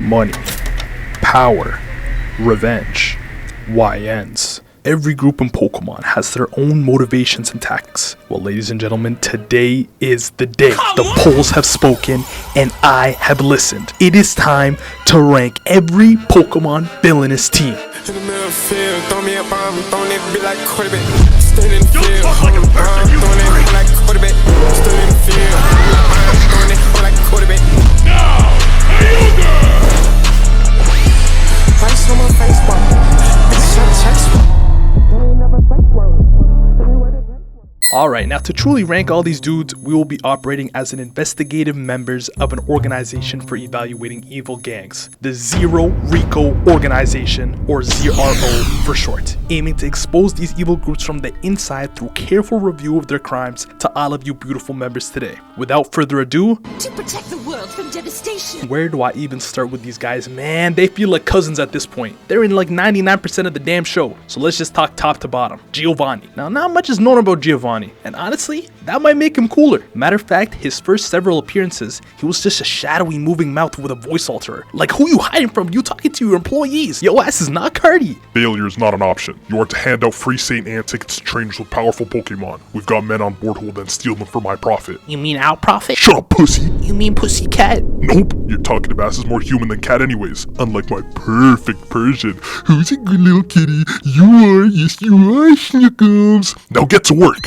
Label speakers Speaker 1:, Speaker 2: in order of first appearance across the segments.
Speaker 1: money, power, revenge. Why ends? Every group in Pokemon has their own motivations and tactics. Well, ladies and gentlemen, today is the day. The polls have spoken and I have listened. It is time to rank every Pokemon villainous team.
Speaker 2: In the middle of the field, throw me a bomb, throwing it be like quarterback. Stand in the field, throwing it be like quarterback. Stand in the field, throwing it be like quarterback.
Speaker 3: Now, Ayuga!
Speaker 2: Ice on my Facebook, bitch, I text me.
Speaker 1: Alright, now to truly rank all these dudes, we will be operating as an investigative members of an organization for evaluating evil gangs. The Zero Rico Organization, or ZRO for short, aiming to expose these evil groups from the inside through careful review of their crimes to all of you beautiful members today. Without further ado,
Speaker 4: to protect the world from devastation.
Speaker 1: Where do I even start with these guys? Man, they feel like cousins at this point. They're in like 99% of the damn show. So let's just talk top to bottom. Giovanni. Now, not much is known about Giovanni. And honestly, that might make him cooler. Matter of fact, his first several appearances, he was just a shadowy moving mouth with a voice alterer. Like, who you hiding from? You talking to your employees. Yo ass is not Cardi.
Speaker 3: Failure is not an option. You are to hand out free St. Anne tickets to trainers with powerful Pokemon. We've got men on board who will then steal them for my profit.
Speaker 1: You mean our profit?
Speaker 3: Shut up, pussy!
Speaker 1: You mean pussycat?
Speaker 3: Nope, your talkative ass is more human than cat anyways. Unlike my perfect Persian. Who's a good little kitty? You are, yes you are, Snookums. Now get to work.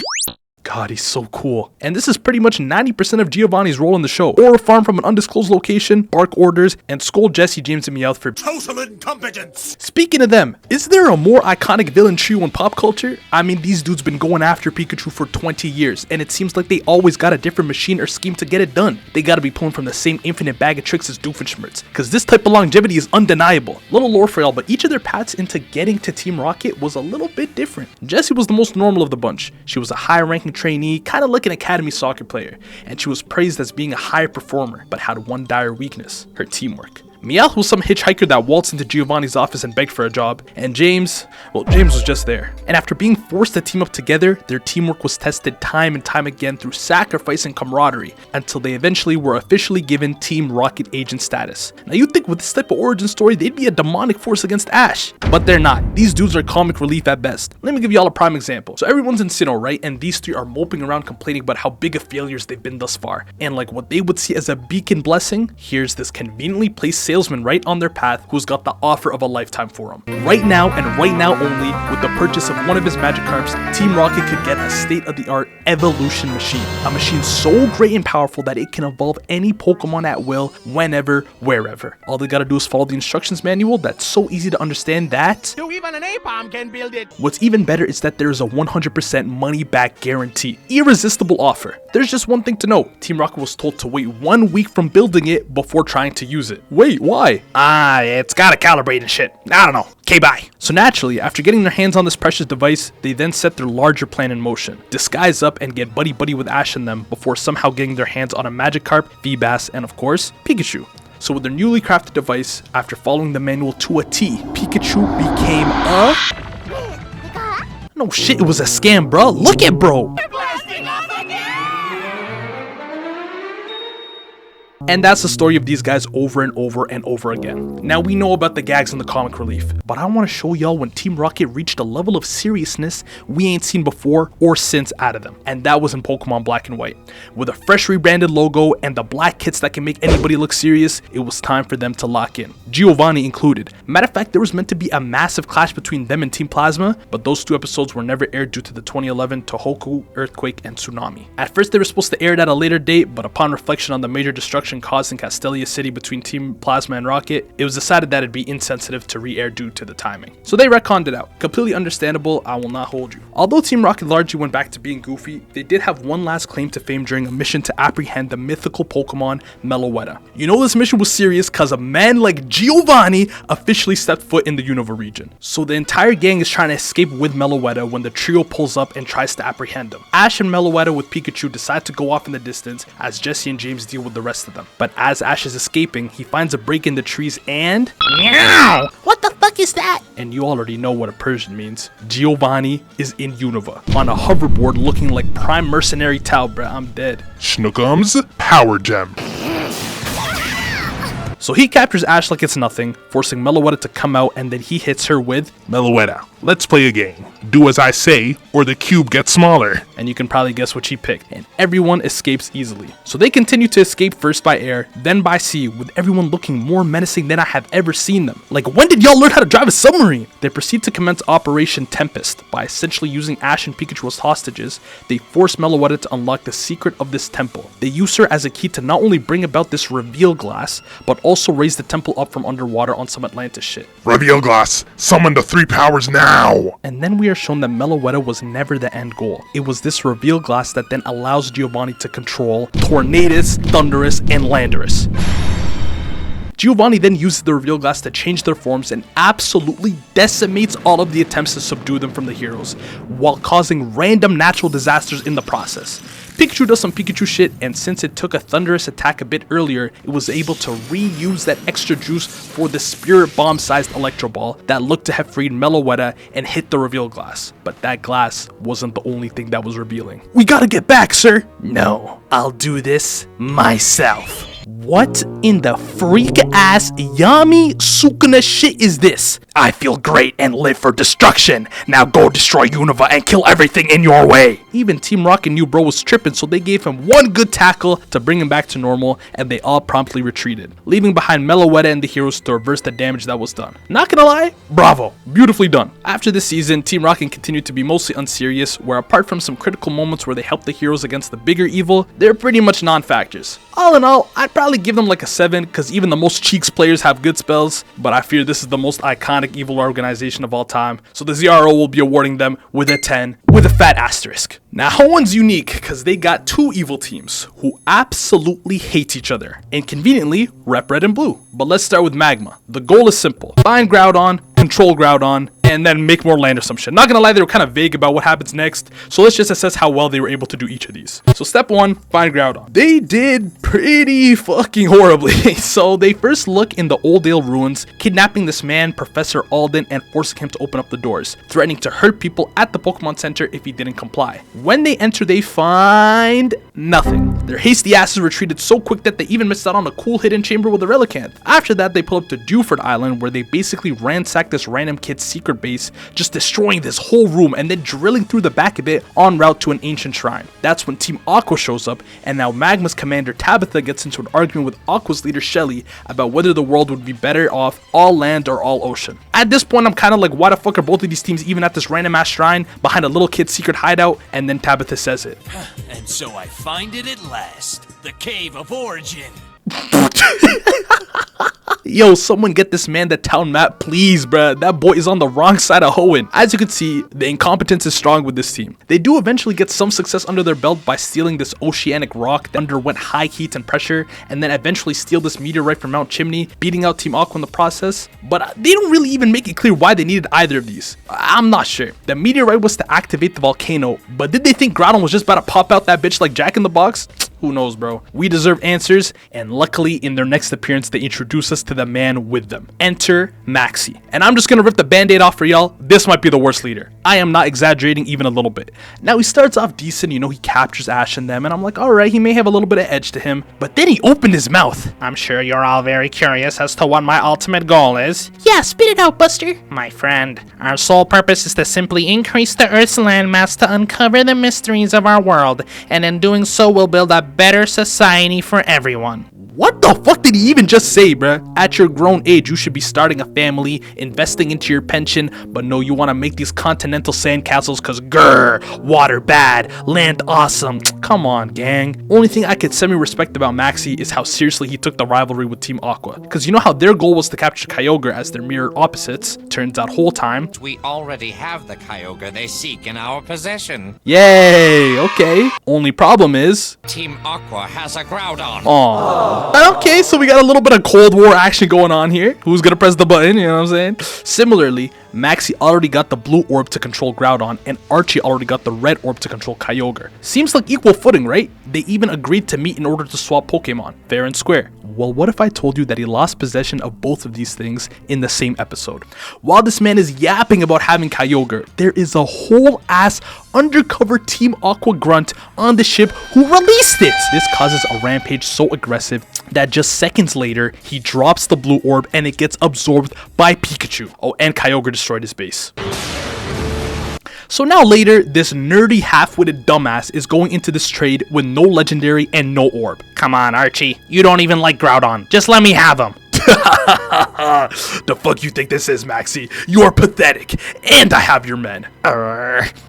Speaker 1: God, he's so cool. And this is pretty much 90% of Giovanni's role in the show. Or farm from an undisclosed location, bark orders, and scold Jesse, James, and Meowth for
Speaker 3: total incompetence.
Speaker 1: Speaking of them, is there a more iconic villain trio in pop culture? I mean, these dudes been going after Pikachu for 20 years, and it seems like they always got a different machine or scheme to get it done. They gotta be pulling from the same infinite bag of tricks as Doofenshmirtz, cause this type of longevity is undeniable. Little lore for y'all, but each of their paths into getting to Team Rocket was a little bit different. Jessie was the most normal of the bunch. She was a high-ranking trainee, kind of like an academy soccer player, and she was praised as being a high performer, but had one dire weakness: her teamwork. Meowth was some hitchhiker that waltzed into Giovanni's office and begged for a job, and James, well, James was just there. And after being forced to team up together, their teamwork was tested time and time again through sacrifice and camaraderie, until they eventually were officially given Team Rocket agent status. Now you'd think with this type of origin story, they'd be a demonic force against Ash, but they're not. These dudes are comic relief at best. Let me give y'all a prime example. So everyone's in Sinnoh, right? And these three are moping around complaining about how big of failures they've been thus far. And like what they would see as a beacon blessing, here's this conveniently placed salesman right on their path who's got the offer of a lifetime for them. Right now and right now only, with the purchase of one of his Magikarps, Team Rocket could get a state-of-the-art evolution machine. A machine so great and powerful that it can evolve any Pokemon at will, whenever, wherever. All they gotta do is follow the instructions manual that's so easy to understand that
Speaker 5: even an A-bomb can build it.
Speaker 1: What's even better is that there is a 100% money-back guarantee. Irresistible offer. There's just one thing to know. Team Rocket was told to wait 1 week from building it before trying to use it. Wait, why? It's gotta calibrate and shit. I don't know. Okay, bye. So naturally, after getting their hands on this precious device, they then set their larger plan in motion. Disguise up and get buddy-buddy with Ash and them before somehow getting their hands on a Magikarp, Feebas, and of course, Pikachu. So with their newly crafted device, after following the manual to a T, Pikachu became a... No shit, it was a scam, bro. Look at bro. And that's the story of these guys over and over and over again. Now we know about the gags and the comic relief, but I want to show y'all when Team Rocket reached a level of seriousness we ain't seen before or since out of them. And that was in Pokemon Black and White. With a fresh rebranded logo and the black kits that can make anybody look serious, it was time for them to lock in. Giovanni included. Matter of fact, there was meant to be a massive clash between them and Team Plasma, but those two episodes were never aired due to the 2011 Tohoku earthquake and tsunami. At first they were supposed to air it at a later date, but upon reflection on the major destruction caused in Castelia City between Team Plasma and Rocket, it was decided that it'd be insensitive to re-air due to the timing. So they retconned it out. Completely understandable, I will not hold you. Although Team Rocket largely went back to being goofy, they did have one last claim to fame during a mission to apprehend the mythical Pokemon 𝘾𝙗. You know this mission was serious cause a man like Giovanni officially stepped foot in the Unova region. So the entire gang is trying to escape with 𝘾𝙗 when the trio pulls up and tries to apprehend him. Ash and 𝘾𝙗 with Pikachu decide to go off in the distance as Jesse and James deal with the rest of them. But as Ash is escaping, he finds a break in the trees and... Meow! What the fuck is that? And you already know what a Persian means. Giovanni is in Unova, on a hoverboard looking like prime mercenary Tao, bruh. I'm dead.
Speaker 3: Snookums, Power Gem.
Speaker 1: So he captures Ash like it's nothing, forcing 𝙏𝙗 to come out, and then he hits her with,
Speaker 3: 𝙏𝙗, let's play a game. Do as I say, or the cube gets smaller.
Speaker 1: and you can probably guess what she picked, and everyone escapes easily. So they continue to escape first by air, then by sea, with everyone looking more menacing than I have ever seen them. Like, when did y'all learn how to drive a submarine? They proceed to commence Operation Tempest. By essentially using Ash and Pikachu as hostages, they force 𝙏𝙗 to unlock the secret of this temple. They use her as a key to not only bring about this reveal glass, but also raise the temple up from underwater on some Atlantis shit.
Speaker 3: Reveal glass, summon the 3 powers now!
Speaker 1: And then we are shown that 𝙏𝙗 was never the end goal. It was this reveal glass that then allows Giovanni to control Tornadus, Thundurus, and Landorus. Giovanni then uses the reveal glass to change their forms and absolutely decimates all of the attempts to subdue them from the heroes, while causing random natural disasters in the process. Pikachu does some Pikachu shit, and since it took a Thundurus attack a bit earlier, it was able to reuse that extra juice for the Spirit Bomb sized Electro Ball that looked to have freed 𝙏𝙗 and hit the reveal glass. But that glass wasn't the only thing that was revealing. We gotta get back, sir! No, I'll do this myself. What in the freak ass yummy Sukuna shit is this? I feel great and live for destruction. Now go destroy Unova and kill everything in your way. Even Team Rocket knew bro was tripping, so they gave him one good tackle to bring him back to normal, and they all promptly retreated, leaving behind 𝙏𝙗 and the heroes to reverse the damage that was done. Not gonna lie, bravo, beautifully done. After this season, Team Rocket continued to be mostly unserious, where apart from some critical moments where they helped the heroes against the bigger evil, they're pretty much non-factors. All in all, I'd probably give them like a 7, because even the most cheeks players have good spells, but I fear this is the most iconic evil organization of all time, so the ZRO will be awarding them with a 10, with a fat asterisk. Now, Hoenn's unique because they got 2 evil teams who absolutely hate each other, and conveniently rep red and blue. But let's start with Magma. The goal is simple: find Groudon, control Groudon, and then make more land or some shit. Not gonna lie, they were kind of vague about what happens next, so let's just assess how well they were able to do each of these. So step 1, find Groudon. They did pretty fucking horribly. So they first look in the Oldale ruins, kidnapping this man, Professor Alden, and forcing him to open up the doors, threatening to hurt people at the Pokemon Center if he didn't comply. When they enter, they find nothing. Their hasty asses retreated so quick that they even missed out on a cool hidden chamber with a Relicanth. After that, they pull up to Dewford Island, where they basically ransack this random kid's secret base, just destroying this whole room and then drilling through the back of it en route to an ancient shrine. That's when Team Aqua shows up, and now Magma's commander Tabitha gets into an argument with Aqua's leader Shelly about whether the world would be better off all land or all ocean. At this point, I'm kind of like, why the fuck are both of these teams even at this random ass shrine behind a little kid's secret hideout? And then Tabitha says it.
Speaker 6: And so I find it at last, the Cave of Origin.
Speaker 1: Yo, someone get this man the town map, please, bruh. That boy is on the wrong side of Hoenn. As you can see, the incompetence is strong with this team. They do eventually get some success under their belt by stealing this oceanic rock that underwent high heat and pressure, and then eventually steal this meteorite from Mount Chimney, beating out Team Aqua in the process. But they don't really even make it clear why they needed either of these. I'm not sure. The meteorite was to activate the volcano, but did they think Groudon was just about to pop out that bitch like Jack in the Box? Who knows, bro? We deserve answers, and luckily in their next appearance they introduce us to the man with them. Enter Maxie. And I'm just gonna rip the band-aid off for y'all. This might be the worst leader. I am not exaggerating even a little bit. Now he starts off decent, you know, he captures Ash and them, and I'm like, alright, he may have a little bit of edge to him. But then he opened his mouth.
Speaker 5: I'm sure you're all very curious as to what my ultimate goal is.
Speaker 4: Yeah, spit it out, Buster.
Speaker 5: My friend, our sole purpose is to simply increase the Earth's landmass to uncover the mysteries of our world, and in doing so we'll build a better society for everyone.
Speaker 1: What the fuck did he even just say, bruh? At your grown age, you should be starting a family, investing into your pension, but no, you want to make these continental sandcastles cause grrr, water bad, land awesome. Come on, gang. Only thing I could semi-respect about Maxie is how seriously he took the rivalry with Team Aqua. Cause you know how their goal was to capture Kyogre as their mirror opposites? Turns out whole time,
Speaker 7: we already have the Kyogre they seek in our possession.
Speaker 1: yay, okay. Only problem is,
Speaker 7: Team Aqua has a Groudon.
Speaker 1: aww. Okay, so we got a little bit of Cold War action going on here. Who's gonna press the button, you know what I'm saying? Similarly, Maxie already got the blue orb to control Groudon, and Archie already got the red orb to control Kyogre. Seems like equal footing, right? They even agreed to meet in order to swap Pokemon, fair and square. Well, what if I told you that he lost possession of both of these things in the same episode? While this man is yapping about having Kyogre, there is a whole ass undercover Team Aqua grunt on the ship who released it. This causes a rampage so aggressive that just seconds later, he drops the blue orb and it gets absorbed by Pikachu. Oh, and Kyogre destroyed his base. So now later, this nerdy half-witted dumbass is going into this trade with no legendary and no orb.
Speaker 5: Come on, Archie. You don't even like Groudon. Just let me have him.
Speaker 1: The fuck you think this is, Maxie? You're pathetic, and I have your men.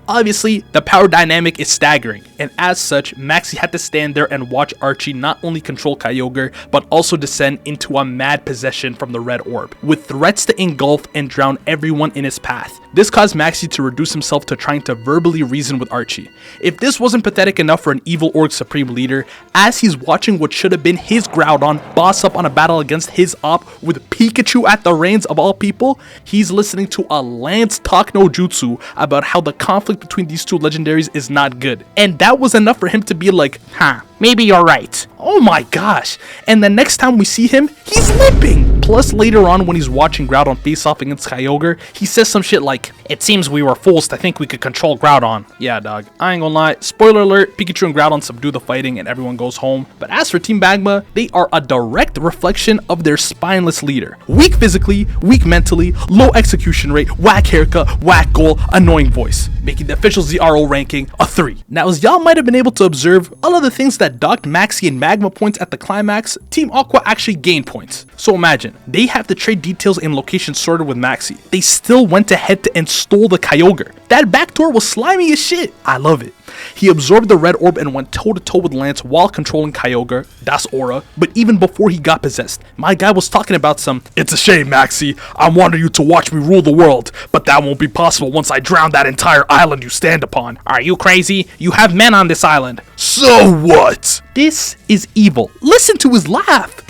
Speaker 1: Obviously, the power dynamic is staggering, and as such, Maxie had to stand there and watch Archie not only control Kyogre, but also descend into a mad possession from the red orb, with threats to engulf and drown everyone in his path. This caused Maxie to reduce himself to trying to verbally reason with Archie. If this wasn't pathetic enough for an evil org supreme leader, as he's watching what should have been his Groudon boss up on a battle against his op with Pikachu at the reins of all people, he's listening to a Lance talk no jutsu about how the conflict between these two legendaries is not good. And that was enough for him to be like, huh, maybe you're right. Oh my gosh. And the next time we see him, he's limping. Plus later on when he's watching Groudon face off against Kyogre, he says some shit like,
Speaker 5: it seems we were fools to think we could control Groudon.
Speaker 1: Yeah, dog. I ain't gonna lie. Spoiler alert, Pikachu and Groudon subdue the fighting and everyone goes home. But as for Team Magma, they are a direct reflection of their spineless leader. Weak physically, weak mentally, low execution rate, whack haircut, whack goal, annoying voice, making the official ZRO ranking a 3. Now, as y'all might have been able to observe, all of the things that docked Maxie and Magma points at the climax, Team Aqua actually gained points. So imagine, they have the trade details and locations sorted with Maxie. They still went ahead and stole the Kyogre. That backdoor was slimy as shit. I love it. He absorbed the red orb and went toe-to-toe with Lance while controlling Kyogre, das Aura, but even before he got possessed. My guy was talking about some, it's a shame, Maxie, I wanted you to watch me rule the world, but that won't be possible once I drown that entire island you stand upon.
Speaker 5: Are you crazy? You have men on this island.
Speaker 1: So what? This is evil. Listen to his laugh.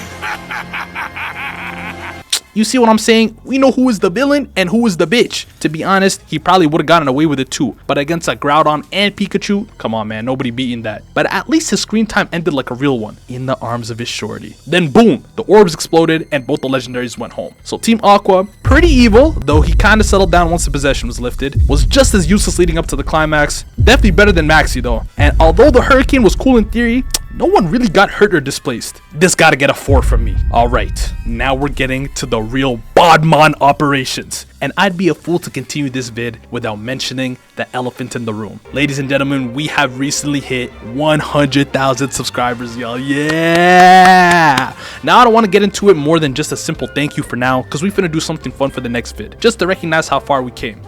Speaker 1: You see what I'm saying? We know who is the villain and who is the bitch. To be honest, he probably would have gotten away with it too. But against a Groudon and Pikachu, come on man, nobody beating that. But at least his screen time ended like a real one, in the arms of his shorty. Then boom, the orbs exploded and both the legendaries went home. So Team Aqua, pretty evil, though he kind of settled down once the possession was lifted, was just as useless leading up to the climax. Definitely better than Maxie though. And although the hurricane was cool in theory, no one really got hurt or displaced. This gotta get a 4 from me. Alright, now we're getting to the real Bodmon operations. And I'd be a fool to continue this vid without mentioning the elephant in the room. Ladies and gentlemen, we have recently hit 100,000 subscribers, y'all. Yeah! Now I don't want to get into it more than just a simple thank you for now, because we finna do something fun for the next vid, just to recognize how far we came.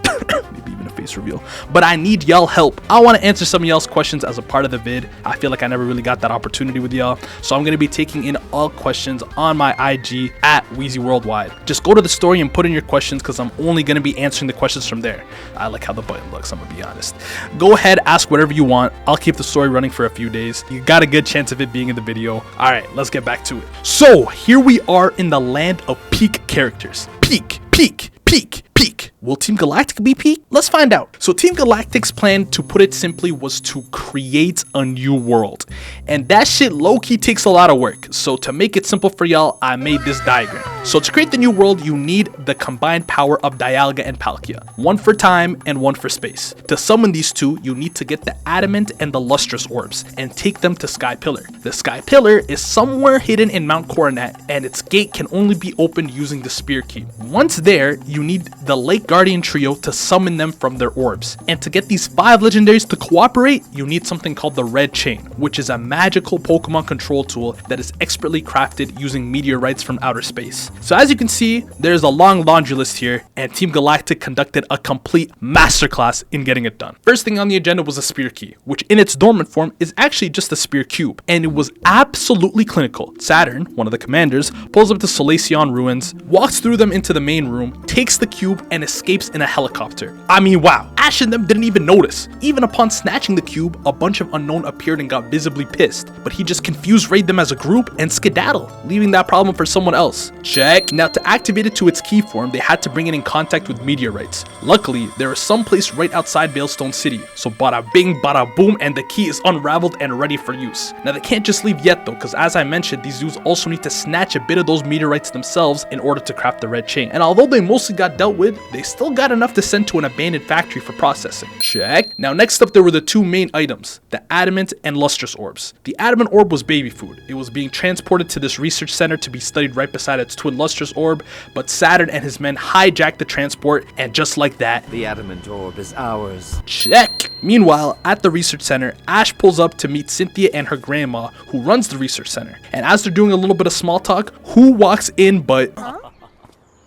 Speaker 1: Maybe even a face reveal. But I need y'all help. I want to answer some of y'all's questions as a part of the vid. I feel like I never really got that opportunity with y'all. So I'm going to be taking in all questions on my IG at Weazy Worldwide. Just go to the story and put in your questions because I'm only going to be answering the questions from there. I like how the button looks, I'm going to be honest. Go ahead, ask whatever you want. I'll keep the story running for a few days. You got a good chance of it being in the video. All right, let's get back to it. So here we are in the land of peak characters. Peak, peak, peak, peak. Will Team Galactic be peak? Let's find out. So Team Galactic's plan, to put it simply, was to create a new world. And that shit low-key takes a lot of work. So to make it simple for y'all, I made this diagram. So to create the new world, you need the combined power of Dialga and Palkia. One for time and one for space. To summon these two, you need to get the Adamant and the Lustrous orbs and take them to Sky Pillar. The Sky Pillar is somewhere hidden in Mount Coronet, and its gate can only be opened using the Spear Key. Once there, you need the Lake Guardian trio to summon them from their orbs. And to get these 5 legendaries to cooperate, you need something called the Red Chain, which is a magical Pokemon control tool that is expertly crafted using meteorites from outer space. So as you can see, there's a long laundry list here, and Team Galactic conducted a complete masterclass in getting it done. First thing on the agenda was a Spear Key, which in its dormant form is actually just a Spear Cube, and it was absolutely clinical. Saturn, one of the commanders, pulls up to Solaceon ruins, walks through them into the main room, takes the cube, and escapes in a helicopter. I mean, wow. Ash and them didn't even notice. Even upon snatching the cube, a bunch of unknown appeared and got visibly pissed, but he just confused raid them as a group and skedaddle, leaving that problem for someone else. Check. Now to activate it to its key form, they had to bring it in contact with meteorites. Luckily, there is some place right outside Veilstone City, so bada bing, bada boom, and the key is unraveled and ready for use. Now they can't just leave yet though, because as I mentioned, these dudes also need to snatch a bit of those meteorites themselves in order to craft the red chain. And although they mostly got dealt with, they still got enough to send to an abandoned factory for processing. Check. Now next up there were the two main items, the adamant and lustrous orbs. The adamant orb was baby food. It was being transported to this research center to be studied right beside its twin lustrous orb, but Saturn and his men hijacked the transport, and just like that,
Speaker 8: the adamant orb is ours.
Speaker 1: Check. Meanwhile, at the research center, Ash pulls up to meet Cynthia and her grandma, who runs the research center. And as they're doing a little bit of small talk, who walks in but...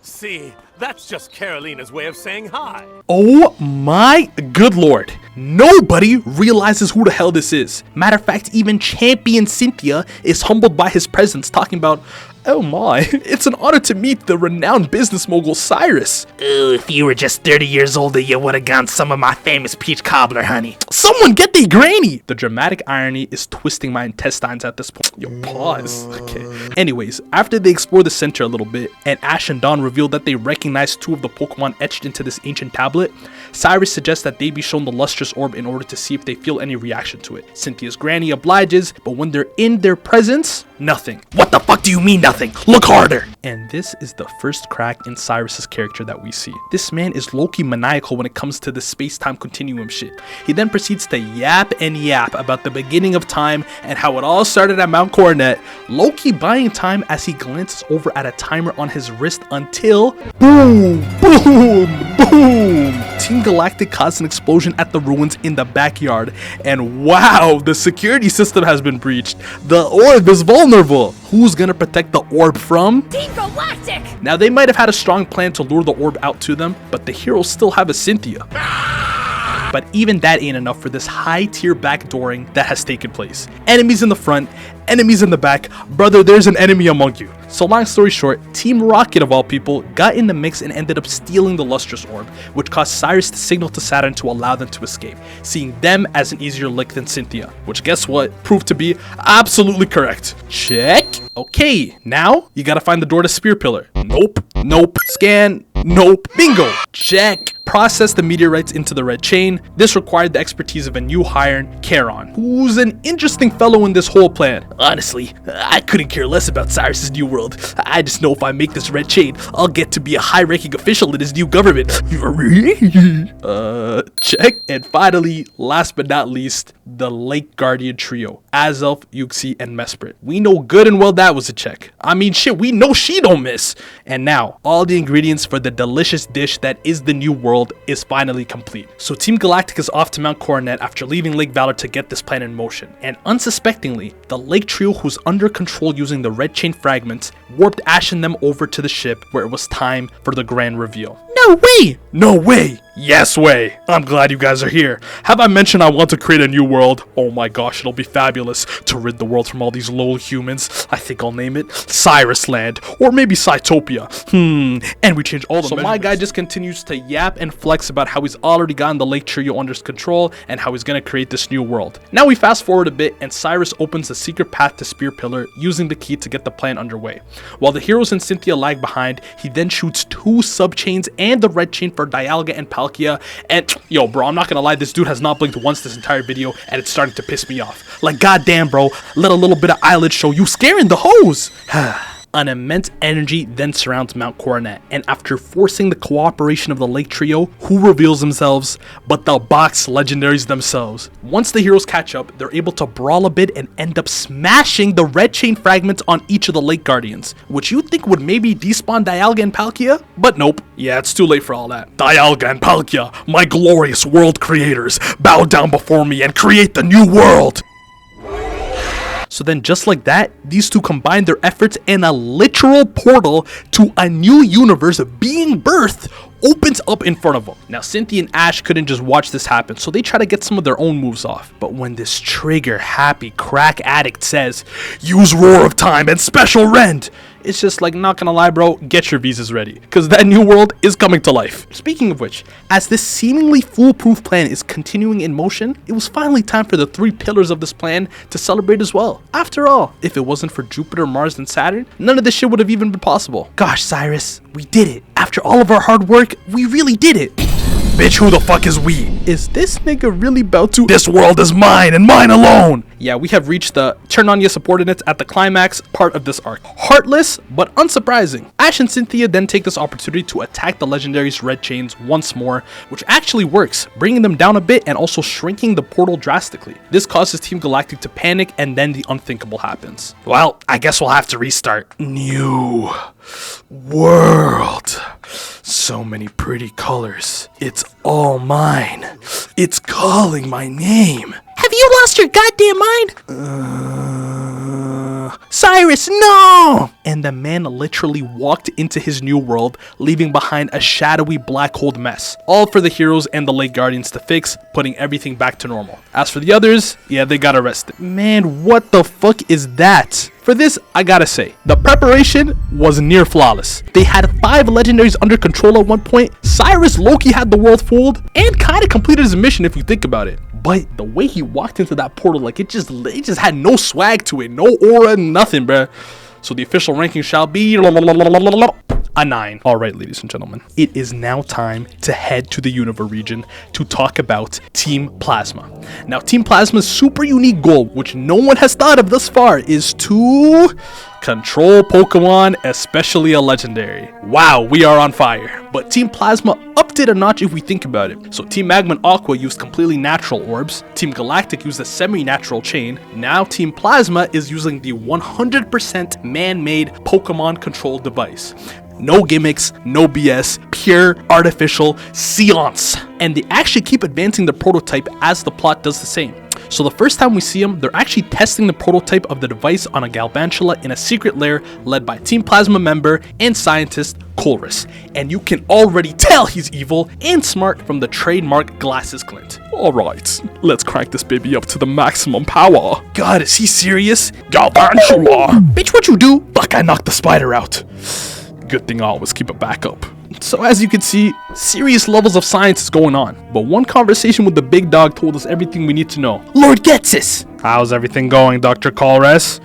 Speaker 9: See, that's just Carolina's way of saying hi.
Speaker 1: Oh my good lord. Nobody realizes who the hell this is. Matter of fact, even Champion Cynthia is humbled by his presence, talking about, oh my, it's an honor to meet the renowned business mogul Cyrus.
Speaker 5: Ooh, if you were just 30 years older, you would have gotten some of my famous peach cobbler, honey.
Speaker 1: Someone get the granny! The dramatic irony is twisting my intestines at this point. Yo, pause. Okay. Anyways, after they explore the center a little bit, and Ash and Dawn reveal that they recognize two of the Pokemon etched into this ancient tablet, Cyrus suggests that they be shown the lustrous orb in order to see if they feel any reaction to it. Cynthia's granny obliges, but when they're in their presence, nothing. What the fuck do you mean nothing? Look harder! And this is the first crack in Cyrus's character that we see. This man is low-key maniacal when it comes to the space-time continuum shit. He then proceeds to yap and yap about the beginning of time and how it all started at Mount Coronet, low-key buying time as he glances over at a timer on his wrist until boom, boom, boom! Team Galactic caused an explosion at the ruins in the backyard, and wow, the security system has been breached. The orb is vulnerable. Who's gonna protect the orb from?
Speaker 4: Team Galactic!
Speaker 1: Now they might have had a strong plan to lure the orb out to them, but the heroes still have a Cynthia. But even that ain't enough for this high tier backdooring that has taken place. Enemies in the front, enemies in the back, brother, there's an enemy among you. So long story short, Team Rocket of all people got in the mix and ended up stealing the lustrous orb, which caused Cyrus to signal to Saturn to allow them to escape, seeing them as an easier lick than Cynthia, which guess what, proved to be absolutely correct. Check. Okay, now you gotta find the door to Spear Pillar. Nope, nope, scan, nope, bingo, check. Process the meteorites into the red chain. This required the expertise of a new hire, Charon, who's an interesting fellow in this whole plan. Honestly, I couldn't care less about Cyrus's new world. I just know if I make this red chain, I'll get to be a high-ranking official in his new government. Check. And finally, last but not least, the Lake Guardian trio, Azelf, 𝙏𝙖, and Mesprit. We know good and well that was a check. I mean shit, we know she don't miss. And now, all the ingredients for the delicious dish that is the new world is finally complete. So Team Galactic is off to Mount Coronet after leaving Lake Valor to get this plan in motion. And unsuspectingly, the Lake trio, who's under control using the red chain fragments, warped Ash and them over to the ship where it was time for the grand reveal. No way! No way! Yes way! I'm glad you guys are here. Have I mentioned I want to create a new world? Oh my gosh, it'll be fabulous to rid the world from all these low humans. I think I'll name it Cyrus Land, or maybe Cytopia. And we change all the measurements. My guy just continues to yap and flex about how he's already gotten the Lake Trio under his control and how he's gonna create this new world. Now we fast forward a bit and Cyrus opens the secret path to Spear Pillar using the key to get the plan underway. While the heroes and Cynthia lag behind, he then shoots 2 sub-chains and the red chain for Dialga and Palkia, and yo bro, I'm not gonna lie, this dude has not blinked once this entire video and it's starting to piss me off. Like goddamn bro, let a little bit of eyelid show, you scaring the hoes. An immense energy then surrounds Mount Coronet, and after forcing the cooperation of the Lake Trio, who reveals themselves but the box legendaries themselves. Once the heroes catch up, they're able to brawl a bit and end up smashing the red chain fragments on each of the Lake Guardians, which you'd think would maybe despawn Dialga and Palkia, but nope. Yeah, it's too late for all that. Dialga and Palkia, my glorious world creators, bow down before me and create the new world! So then just like that, these two combine their efforts in a literal portal to a new universe being birthed opens up in front of them. Now, Cynthia and Ash couldn't just watch this happen, so they try to get some of their own moves off. But when this trigger-happy crack addict says, use Roar of Time and Special Rend, it's just like, not gonna lie, bro, get your visas ready, because that new world is coming to life. Speaking of which, as this seemingly foolproof plan is continuing in motion, it was finally time for the 3 pillars of this plan to celebrate as well. After all, if it wasn't for Jupiter, Mars, and Saturn, none of this shit would have even been possible. Gosh, Cyrus, we did it. After all of our hard work, we really did it. Bitch, who the fuck is we? Is this nigga really about to? This world is mine and mine alone. Yeah, we have reached the turn on your subordinates at the climax part of this arc. Heartless, but unsurprising. Ash and Cynthia then take this opportunity to attack the Legendary's red chains once more, which actually works, bringing them down a bit and also shrinking the portal drastically. This causes Team Galactic to panic, and then the unthinkable happens. Well, I guess we'll have to restart. New world. So many pretty colors. It's all mine. It's calling my name.
Speaker 5: Have you lost your goddamn mind?
Speaker 1: Cyrus, no! And the man literally walked into his new world, leaving behind a shadowy black hole mess. All for the heroes and the late Guardians to fix, putting everything back to normal. As for the others, yeah, they got arrested. Man, what the fuck is that? For this, I gotta say, the preparation was near flawless. They had 5 legendaries under control at one point. Cyrus low-key had the world fooled and kind of completed his mission if you think about it. But the way he walked into that portal, like it just had no swag to it, no aura, nothing, bruh. So the official ranking shall be a 9. Alright, ladies and gentlemen, it is now time to head to the Unova region to talk about Team Plasma. Now, Team Plasma's super unique goal, which no one has thought of thus far, is to control Pokemon, especially a legendary. Wow, we are on fire. But Team Plasma upped it a notch if we think about it. So Team Magma and Aqua used completely natural orbs. Team Galactic used a semi-natural chain. Now Team Plasma is using the 100% man-made Pokemon control device. No gimmicks, no BS, pure artificial science. And they actually keep advancing the prototype as the plot does the same. So the first time we see them, they're actually testing the prototype of the device on a Galvantula in a secret lair led by Team Plasma member and scientist 𝘾𝙗ℎ. And you can already tell he's evil and smart from the trademark glasses glint.
Speaker 3: Alright, let's crank this baby up to the maximum power.
Speaker 1: God, is he serious?
Speaker 3: Galvantula!
Speaker 1: Bitch, what you do?
Speaker 3: Fuck, I knocked the spider out. Good thing I always keep a backup.
Speaker 1: So as you can see, serious levels of science is going on. But one conversation with the big dog told us everything we need to know. Lord 𝘾𝙖𝙥! How's everything going, Dr. 𝘾𝙗ℎ?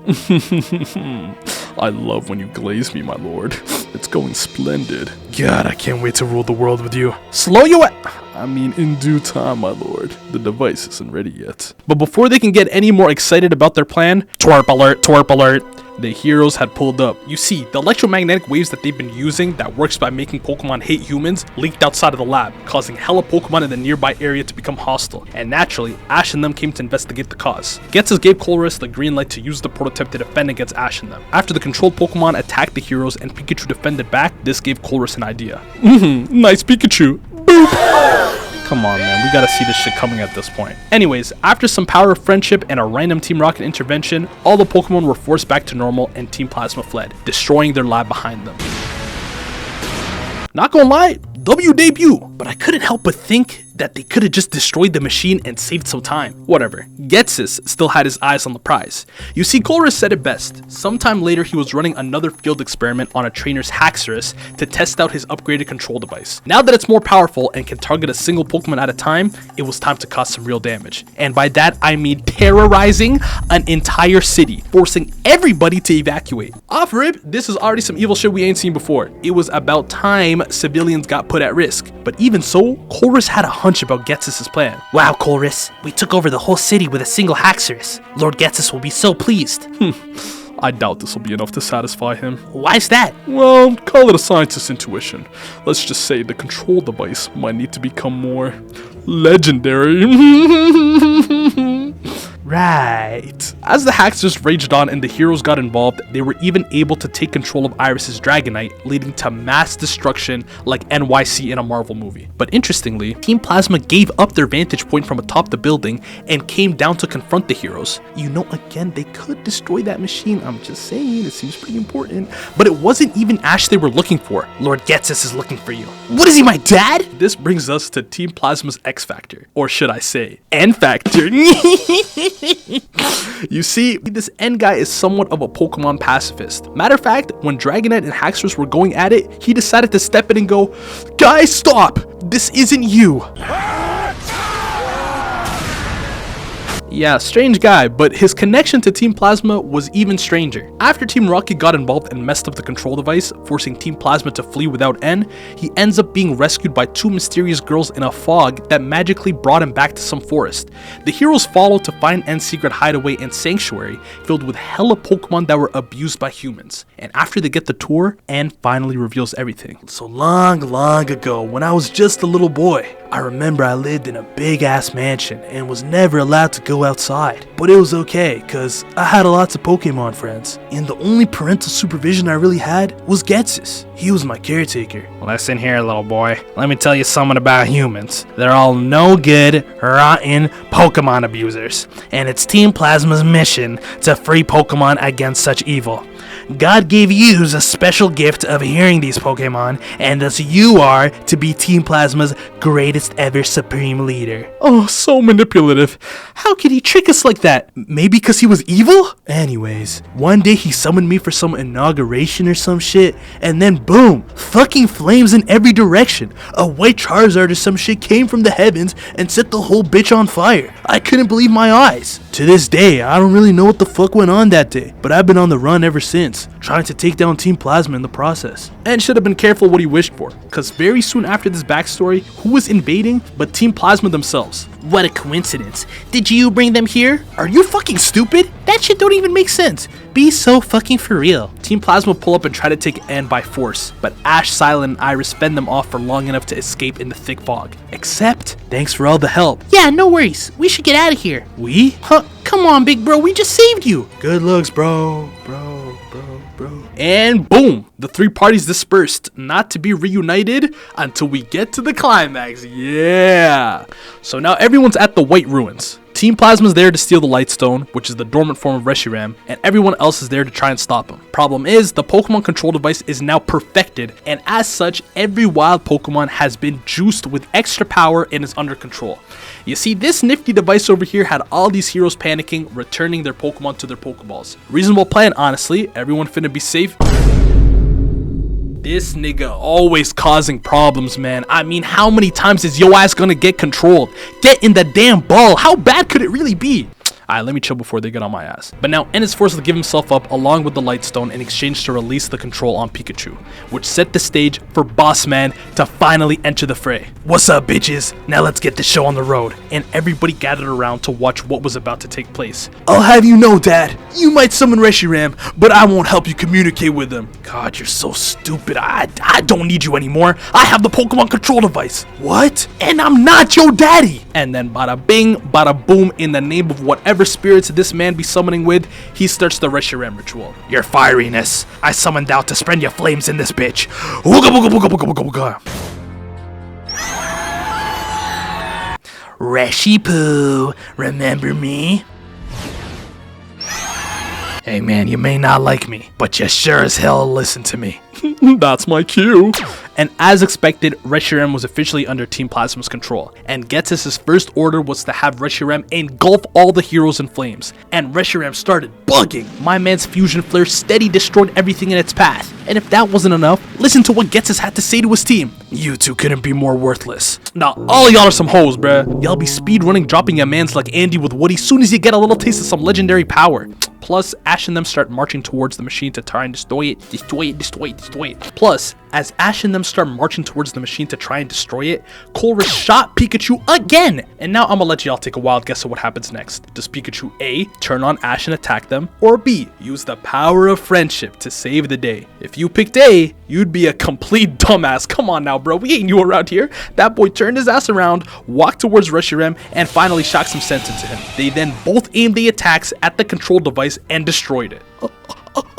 Speaker 3: I love when you glaze me, my lord. It's going splendid.
Speaker 1: God, I can't wait to rule the world with you. Slow you
Speaker 3: I mean, in due time, my lord. The device isn't ready yet.
Speaker 1: But before they can get any more excited about their plan, twerp alert, twerp alert. The heroes had pulled up. You see, the electromagnetic waves that they've been using that works by making Pokemon hate humans leaked outside of the lab, causing hella Pokemon in the nearby area to become hostile. And naturally, Ash and them came to investigate the cause. 𝘾𝙖𝙥 gave 𝘾𝙗ℎ the green light to use the prototype to defend against Ash and them. After the controlled Pokemon attacked the heroes and Pikachu defended back, this gave 𝘾𝙗ℎ an idea.
Speaker 3: Nice Pikachu. Boop!
Speaker 1: Come on, man, we gotta see this shit coming at this point. Anyways, after some power of friendship and a random Team Rocket intervention, all the Pokemon were forced back to normal and Team Plasma fled, destroying their lab behind them. Not gonna lie, W debut, but I couldn't help but think that they could have just destroyed the machine and saved some time. Whatever, 𝘾𝙖𝙥 still had his eyes on the prize. You see, 𝘾𝙗ℎ said it best. Sometime later, he was running another field experiment on a trainer's Haxorus to test out his upgraded control device. Now that it's more powerful and can target a single Pokemon at a time, it was time to cause some real damage. And by that, I mean terrorizing an entire city, forcing everybody to evacuate. Off rip, this is already some evil shit we ain't seen before. It was about time civilians got put at risk. But even so, 𝘾𝙗ℎ had a hunch about 𝘾𝙖𝙥's plan.
Speaker 5: Wow, 𝘾𝙗ℎ, we took over the whole city with a single Haxorus. Lord 𝘾𝙖𝙥 will be so pleased.
Speaker 3: I doubt this will be enough to satisfy him.
Speaker 5: Why's that?
Speaker 3: Well, call it a scientist's intuition. Let's just say the control device might need to become more legendary.
Speaker 1: Right. As the hacks just raged on and the heroes got involved, they were even able to take control of Iris's Dragonite, leading to mass destruction like NYC in a Marvel movie. But interestingly, Team Plasma gave up their vantage point from atop the building and came down to confront the heroes. You know, again, they could destroy that machine. I'm just saying, it seems pretty important. But it wasn't even Ash they were looking for. Lord Getsis is looking for you. What is he, my dad? This brings us to Team Plasma's X Factor, or should I say, N Factor. You see, this N guy is somewhat of a Pokemon pacifist. Matter of fact, when Dragonite and Haxorus were going at it, he decided to step in and go, "Guys, stop! This isn't you." Yeah, strange guy, but his connection to Team Plasma was even stranger. After Team Rocket got involved and messed up the control device, forcing Team Plasma to flee without N, he ends up being rescued by two mysterious girls in a fog that magically brought him back to some forest. The heroes follow to find N's secret hideaway and sanctuary, filled with hella Pokemon that were abused by humans. And after they get the tour, N finally reveals everything. So long ago, when I was just a little boy, I remember I lived in a big ass mansion and was never allowed to go outside. But it was okay, cause I had lots of Pokemon friends, and the only parental supervision I really had was Getsis. He was my caretaker.
Speaker 5: Listen here, little boy. Let me tell you something about humans. They're all no good, rotten Pokemon abusers. And it's Team Plasma's mission to free Pokemon against such evil. God gave you a special gift of hearing these Pokemon, and thus you are to be Team Plasma's greatest ever supreme leader.
Speaker 1: Oh, so manipulative. How could he trick us like that? Maybe because he was evil? Anyways, one day he summoned me for some inauguration or some shit, and then boom, fucking flames in every direction. A white Charizard or some shit came from the heavens and set the whole bitch on fire. I couldn't believe my eyes. To this day, I don't really know what the fuck went on that day, but I've been on the run ever since, trying to take down Team Plasma in the process. And should have been careful what he wished for, cause very soon after this backstory, who was invading but Team Plasma themselves?
Speaker 5: What a coincidence. Did you bring them here?
Speaker 1: Are you fucking stupid?
Speaker 5: That shit don't even make sense. Be so fucking for real.
Speaker 1: Team Plasma pull up and try to take N by force, but Ash, Silent, and Iris fend them off for long enough to escape in the thick fog. Except, thanks for all the help.
Speaker 5: Yeah, no worries. We should get out of here.
Speaker 1: We?
Speaker 5: Huh? Come on, big bro. We just saved you.
Speaker 1: Good looks, bro. And boom, the three parties dispersed, not to be reunited until we get to the climax. Yeah. So now everyone's at the White Ruins. Team Plasma's there to steal the Light Stone, which is the dormant form of Reshiram, and everyone else is there to try and stop him. Problem is, the Pokemon control device is now perfected, and as such, every wild Pokemon has been juiced with extra power and is under control. You see, this nifty device over here had all these heroes panicking, returning their Pokemon to their Pokeballs. Reasonable plan, honestly. Everyone finna be safe. This nigga always causing problems, man. I mean, how many times is yo ass gonna get controlled? Get in the damn ball. How bad could it really be? Alright, let me chill before they get on my ass. But now N is forced to give himself up along with the Light Stone in exchange to release the control on Pikachu, which set the stage for Boss Man to finally enter the fray. What's up, bitches? Now let's get the show on the road. And everybody gathered around to watch what was about to take place. I'll have you know, Dad, you might summon Reshiram, but I won't help you communicate with him. God, you're so stupid. I don't need you anymore. I have the Pokemon control device. What? And I'm not your daddy. And then bada bing, bada boom, in the name of whatever spirits this man be summoning with, he starts the Reshiram ritual. Your fieriness, I summoned out to spread your flames in this bitch. Wooga wooga wooga wooga wooga wooga. Reshipu, remember me? Hey man, you may not like me, but you sure as hell listen to me. That's my cue. And as expected, Reshiram was officially under Team Plasma's control, and Getsis' first order was to have Reshiram engulf all the heroes in flames, and Reshiram started bugging. My man's fusion flare steady destroyed everything in its path, and if that wasn't enough, listen to what Getsis had to say to his team. You two couldn't be more worthless. Now, all of y'all are some hoes, bruh. Y'all be speedrunning dropping your mans like Andy with Woody soon as you get a little taste of some legendary power. Plus, Ash and them start marching towards the machine to try and destroy it. Just wait. Plus, as Ash and them start marching towards the machine to try and destroy it, Colress shot Pikachu again! And now I'm gonna let y'all take a wild guess at what happens next. Does Pikachu A, turn on Ash and attack them, or B, use the power of friendship to save the day? If you picked A, you'd be a complete dumbass. Come on now, bro, we ain't new around here. That boy turned his ass around, walked towards Reshiram, and finally shocked some sense into him. They then both aimed the attacks at the control device and destroyed it.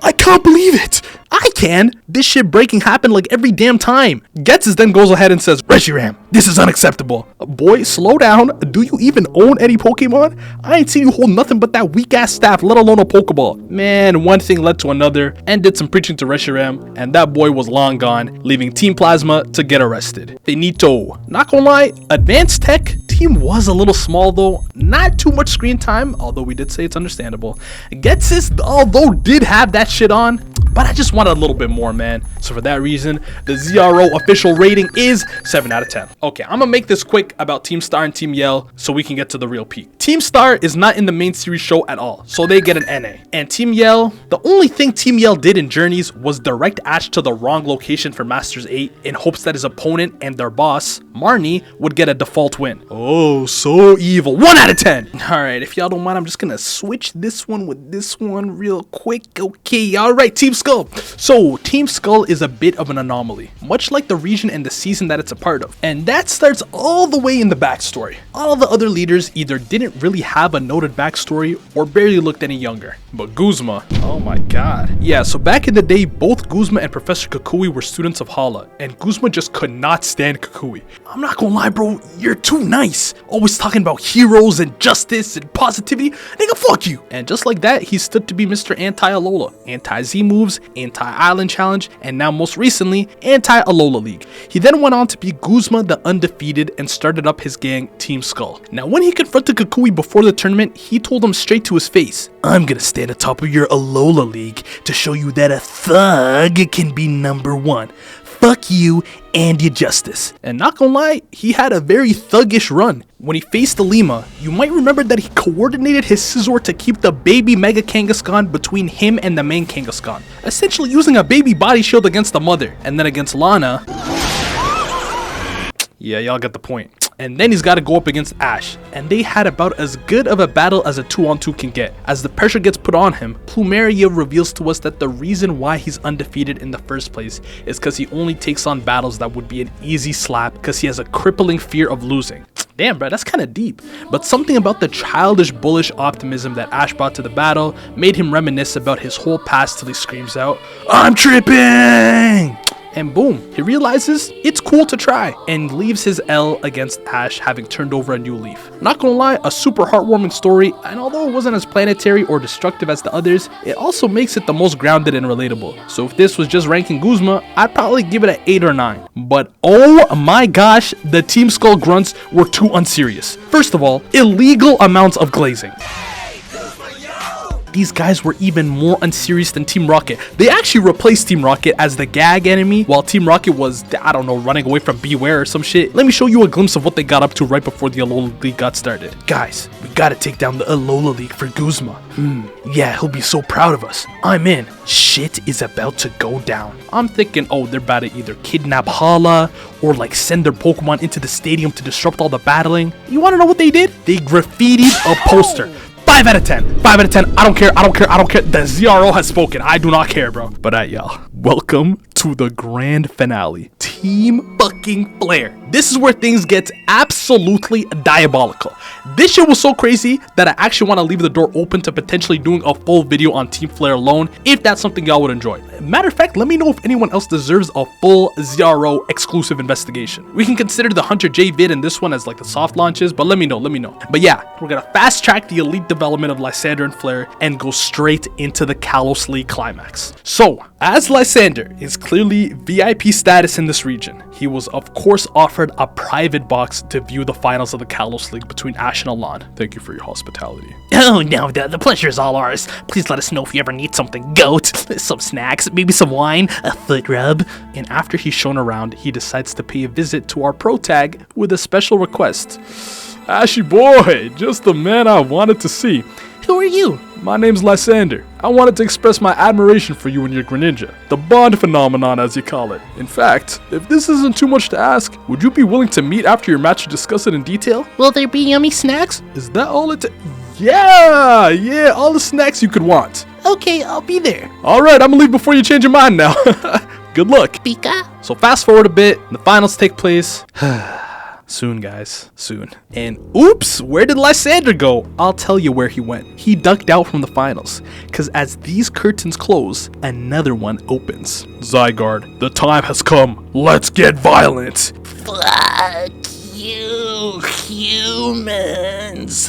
Speaker 1: I can't believe it! I can! This shit breaking happened like every damn time. Ghetsis then goes ahead and says, Reshiram, this is unacceptable. Boy, slow down. Do you even own any Pokemon? I ain't seen you hold nothing but that weak ass staff, let alone a Pokeball. Man, one thing led to another, and did some preaching to Reshiram, and that boy was long gone, leaving Team Plasma to get arrested. Finito. Not gonna lie, Advanced Tech team was a little small though, not too much screen time, although we did say it's understandable. Ghetsis, although did have that shit on, but I just wanted a little bit more, man. So for that reason, the ZRO official rating is 7 out of 10. Okay, I'm gonna make this quick about Team Star and Team Yell so we can get to the real peak. Team Star is not in the main series show at all, so they get an NA. And Team Yell, the only thing Team Yell did in Journeys was direct Ash to the wrong location for Masters 8 in hopes that his opponent and their boss, Marnie, would get a default win. Oh, so evil. 1 out of 10. Alright, if y'all don't mind, I'm just gonna switch this one with this one real quick. Okay, alright, Team Skull. So, Team Skull is a bit of an anomaly, much like the region and the season that it's a part of. And that starts all the way in the backstory. All the other leaders either didn't really have a noted backstory or barely looked any younger. But 𝙏𝙖𝙥, oh my god. Yeah, so back in the day, both 𝙏𝙖𝙥 and Professor Kukui were students of Hala, and 𝙏𝙖𝙥 just could not stand Kukui. I'm not gonna lie, bro, you're too nice. Always talking about heroes and justice and positivity. Nigga, fuck you. And just like that, he stood to be Mr. Anti-Alola, anti-Z moves, anti-Island Challenge, and now most recently, anti-Alola League. He then went on to be 𝙏𝙖𝙥 the Undefeated and started up his gang, Team Skull. Now when he confronted Kukui before the tournament, he told him straight to his face, I'm gonna stand atop of your Alola League to show you that a thug can be #1. Fuck you and your justice. And not gonna lie, he had a very thuggish run. When he faced the Lima, you might remember that he coordinated his Scizor to keep the baby Mega Kangaskhan between him and the main Kangaskhan, essentially using a baby body shield against the mother, and then against Lana, yeah, y'all get the point. And then he's got to go up against Ash, and they had about as good of a battle as a 2-on-2 can get. As the pressure gets put on him, Plumeria reveals to us that the reason why he's undefeated in the first place is because he only takes on battles that would be an easy slap because he has a crippling fear of losing. Damn, bro, that's kind of deep. But something about the childish, bullish optimism that Ash brought to the battle made him reminisce about his whole past till he screams out, I'm tripping! And boom, he realizes it's cool to try and leaves his L against Ash, having turned over a new leaf. Not gonna lie, a super heartwarming story, and although it wasn't as planetary or destructive as the others, it also makes it the most grounded and relatable. So if this was just ranking 𝙏𝙗𝙥, I'd probably give it an 8 or 9. But oh my gosh, the Team Skull grunts were too unserious. First of all, illegal amounts of glazing. These guys were even more unserious than Team Rocket. They actually replaced Team Rocket as the gag enemy, while Team Rocket was, I don't know, running away from Beware or some shit. Let me show you a glimpse of what they got up to right before the Alola League got started. Guys, we gotta take down the Alola League for 𝙏𝙗𝙥. Yeah, he'll be so proud of us. I'm in. Shit is about to go down. I'm thinking, oh, they're about to either kidnap Hala or like send their Pokemon into the stadium to disrupt all the battling. You wanna know what they did? They graffitied a poster. 5 out of 10. 5 out of 10. I don't care. I don't care. I don't care. The ZRO has spoken. I do not care, bro. But alright, y'all. Welcome to the grand finale. Team fucking Flare. This is where things get absolutely diabolical. This shit was so crazy that I actually want to leave the door open to potentially doing a full video on Team Flare alone, if that's something y'all would enjoy. Matter of fact, let me know if anyone else deserves a full ZRO exclusive investigation. We can consider the Hunter J vid in this one as like the soft launches, but let me know. But yeah, we're gonna fast track the elite development of Lysander and Flare and go straight into the Kalos League climax. So, as Lysander is clearly VIP status in this region, he was of course offered a private box to view the finals of the Kalos League between Ash and Alon. Thank you for your hospitality.
Speaker 5: Oh no, the pleasure is all ours. Please let us know if you ever need something. Goat, some snacks, maybe some wine, a foot rub.
Speaker 1: And after he's shown around, he decides to pay a visit to our pro tag with a special request. Ashy boy, just the man I wanted to see.
Speaker 5: Who are you?
Speaker 1: My name's Lysander. I wanted to express my admiration for you and your Greninja. The bond phenomenon, as you call it. In fact, if this isn't too much to ask, would you be willing to meet after your match to discuss it in detail?
Speaker 5: Will there be yummy snacks?
Speaker 1: Is that all it Yeah, all the snacks you could want.
Speaker 5: Okay, I'll be there.
Speaker 1: Alright, I'm gonna leave before you change your mind now. Good luck.
Speaker 5: Pika?
Speaker 1: So fast forward a bit, the finals take place. Soon, guys, soon. And oops, where did Lysander go? I'll tell you where he went. He ducked out from the finals, cause as these curtains close, another one opens. Zygarde, the time has come. Let's get violent.
Speaker 5: Fuck you, humans.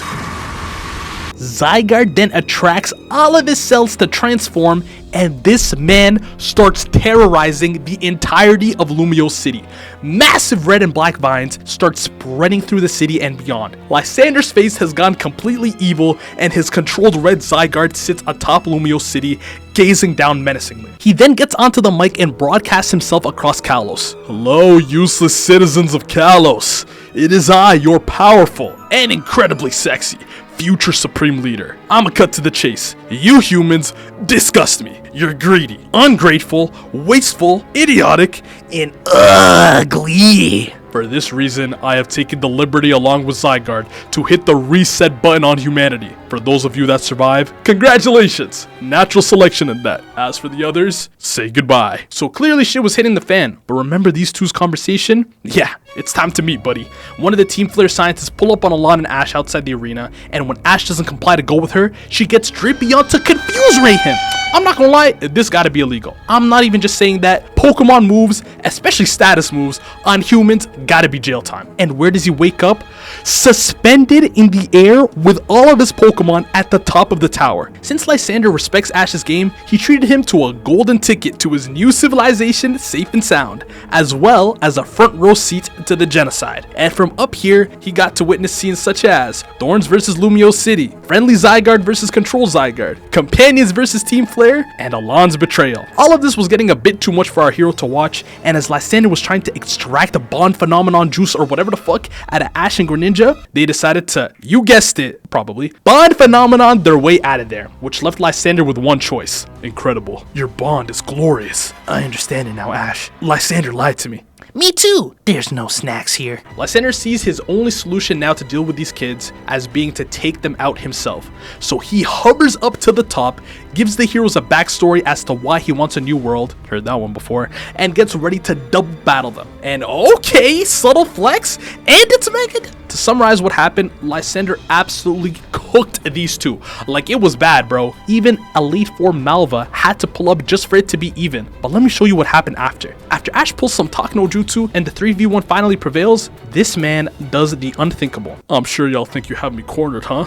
Speaker 5: Zygarde then attracts all of his cells to transform, and this man starts terrorizing the entirety of Lumiose City. Massive red and black vines start spreading through the city and beyond. Lysander's face has gone completely evil, and his controlled red Zygarde sits atop Lumiose City, gazing down menacingly. He then gets onto the mic and broadcasts himself across Kalos. Hello, useless citizens of Kalos. It is I, your powerful and incredibly sexy future Supreme Leader. I'ma cut to the chase. You humans disgust me. You're greedy, ungrateful, wasteful, idiotic, and ugly. For this reason, I have taken the liberty along with Zygarde to hit the reset button on humanity. For those of you that survive, congratulations! Natural selection in that. As for the others, say goodbye. So clearly shit was hitting the fan, but remember these two's conversation? Yeah, it's time to meet, buddy. One of the Team Flare scientists pull up on Alon and Ash outside the arena, and when Ash doesn't comply to go with her, she gets Drapion to confuse ray him. I'm not gonna lie, this gotta be illegal. I'm not even just saying that. Pokemon moves, especially status moves, on humans gotta be jail time. And where does he wake up? Suspended in the air with all of his Pokemon at the top of the tower. Since Lysander respects Ash's game, he treated him to a golden ticket to his new civilization safe and sound, as well as a front row seat to the genocide. And from up here, he got to witness scenes such as Thorns versus Lumiose City, Friendly Zygarde versus Control Zygarde, Companions versus Team Flare, and Alon's betrayal. All of this was getting a bit too much for our hero to watch, and as Lysander was trying to extract the bond phenomenon juice or whatever the fuck out of Ash and Greninja, they decided to, you guessed it, probably, bond phenomenon their way out of there, which left Lysander with one choice. Incredible. Your bond is glorious. I understand it now, Ash. Lysander lied to me. Me too. There's no snacks here.
Speaker 1: Lysander sees his only solution now to deal with these kids as being to take them out himself. So he hovers up to the top, gives the heroes a backstory as to why he wants a new world, heard that one before, and gets ready to double battle them. And okay, subtle flex, and it's Mega. To summarize what happened, Lysander absolutely cooked these two. Like, it was bad, bro. Even Elite Four Malva had to pull up just for it to be even. But let me show you what happened after. After Ash pulls some Talk No Jutsu and the 3v1 finally prevails, this man does the unthinkable. I'm sure y'all think you have me cornered, huh?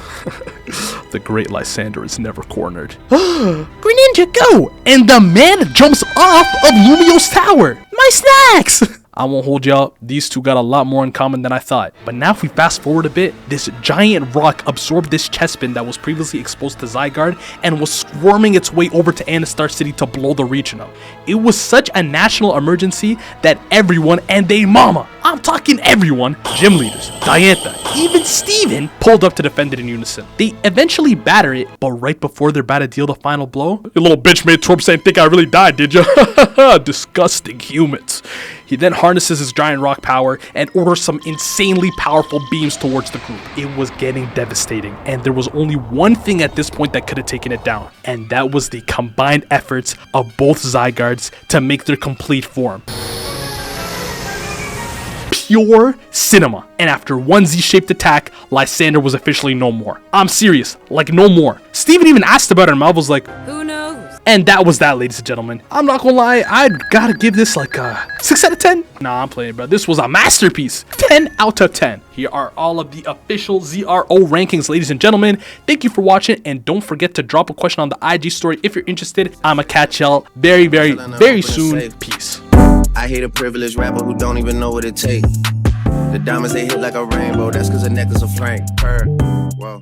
Speaker 1: The great Lysander is never cornered. Greninja, go! And the man jumps off of Lumiose Tower. My snacks! I won't hold y'all, these two got a lot more in common than I thought. But now if we fast forward a bit, this giant rock absorbed this chestpin that was previously exposed to Zygarde and was swarming its way over to Anastar City to blow the region up. It was such a national emergency that everyone and they mama, I'm talking everyone, gym leaders, Diantha, even Steven, pulled up to defend it in unison. They eventually batter it, but right before they're about to deal the final blow, your little bitch made Torb saying think I really died, did ya? Disgusting humans. He then harnesses his giant rock power and orders some insanely powerful beams towards the group. It was getting devastating, and there was only one thing at this point that could have taken it down, and that was the combined efforts of both Zygardes to make their complete form. Pure cinema. And after one Z-shaped attack, Lysander was officially no more. I'm serious, like no more. Steven even asked about it and Mal was like, who knows? And that was that, ladies and gentlemen. I'm not gonna lie, I'd gotta give this like a 6 out of 10. Nah, I'm playing, bro. This was a masterpiece. 10 out of 10. Here are all of the official ZRO rankings, ladies and gentlemen. Thank you for watching, and don't forget to drop a question on the IG story if you're interested. I'ma catch y'all very, very, very soon. Peace.
Speaker 10: I hate a privileged rapper who don't even know what it takes. The diamonds they hit like a rainbow, that's cause the necklace of Frank. Whoa.